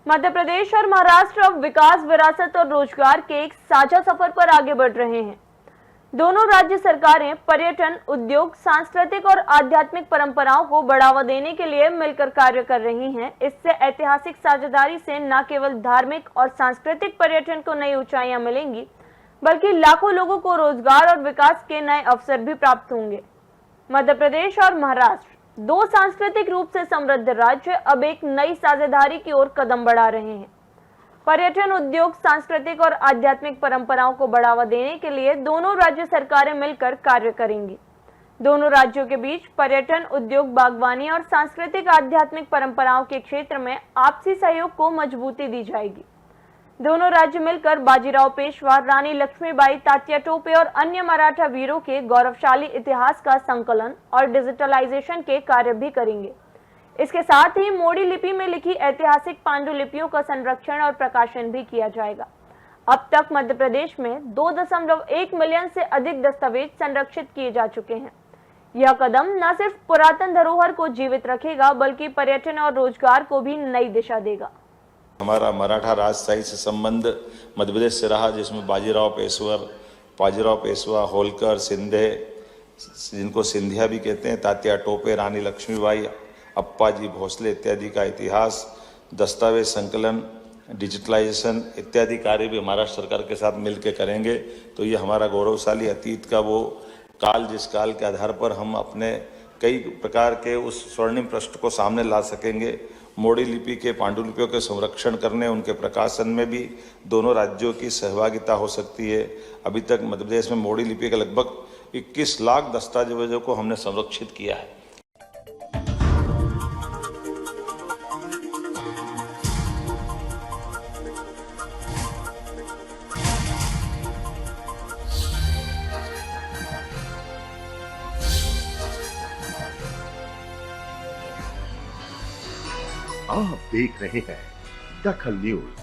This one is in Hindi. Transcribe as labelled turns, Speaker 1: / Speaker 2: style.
Speaker 1: मध्य प्रदेश और महाराष्ट्र अब विकास, विरासत और रोजगार के एक साझा सफर पर आगे बढ़ रहे हैं। दोनों राज्य सरकारें पर्यटन, उद्योग, सांस्कृतिक और आध्यात्मिक परंपराओं को बढ़ावा देने के लिए मिलकर कार्य कर रही हैं। इससे ऐतिहासिक साझेदारी से न केवल धार्मिक और सांस्कृतिक पर्यटन को नई ऊंचाइयां मिलेंगी, बल्कि लाखों लोगों को रोजगार और विकास के नए अवसर भी प्राप्त होंगे। मध्य प्रदेश और महाराष्ट्र, दो सांस्कृतिक रूप से समृद्ध राज्य, अब एक नई साझेदारी की ओर कदम बढ़ा रहे हैं। पर्यटन, उद्योग, सांस्कृतिक और आध्यात्मिक परंपराओं को बढ़ावा देने के लिए दोनों राज्य सरकारें मिलकर कार्य करेंगी। दोनों राज्यों के बीच पर्यटन, उद्योग, बागवानी और सांस्कृतिक आध्यात्मिक परंपराओं के क्षेत्र में आपसी सहयोग को मजबूती दी जाएगी। दोनों राज्य मिलकर बाजीराव पेशवा, रानी लक्ष्मीबाई, तात्या टोपे और अन्य मराठा वीरों के गौरवशाली इतिहास का संकलन और डिजिटलाइजेशन के कार्य भी करेंगे। इसके साथ ही मोडी लिपि में लिखी ऐतिहासिक पांडुलिपियों का संरक्षण और प्रकाशन भी किया जाएगा। अब तक मध्य प्रदेश में 2.1 मिलियन से अधिक दस्तावेज संरक्षित किए जा चुके हैं। यह कदम न सिर्फ पुरातन धरोहर को जीवित रखेगा, बल्कि पर्यटन और रोजगार को भी नई दिशा देगा।
Speaker 2: हमारा मराठा राजशाही से संबंध मध्य प्रदेश से रहा, जिसमें बाजीराव पेशवा, होलकर, सिंधे, जिनको सिंधिया भी कहते हैं, तात्या टोपे, रानी लक्ष्मीबाई, अप्पाजी भोसले इत्यादि का इतिहास, दस्तावेज संकलन, डिजिटलाइजेशन इत्यादि कार्य भी महाराष्ट्र सरकार के साथ मिलकर करेंगे। तो ये हमारा गौरवशाली अतीत का वो काल, जिस काल के आधार पर हम अपने कई प्रकार के उस स्वर्णिम पृष्ठ को सामने ला सकेंगे। मोडी लिपि के पांडुलिपियों के संरक्षण करने, उनके प्रकाशन में भी दोनों राज्यों की सहभागिता हो सकती है। अभी तक मध्य प्रदेश में मोडी लिपि के लगभग 21 लाख दस्तावेजों को हमने संरक्षित किया है।
Speaker 3: आप देख रहे हैं दखल न्यूज।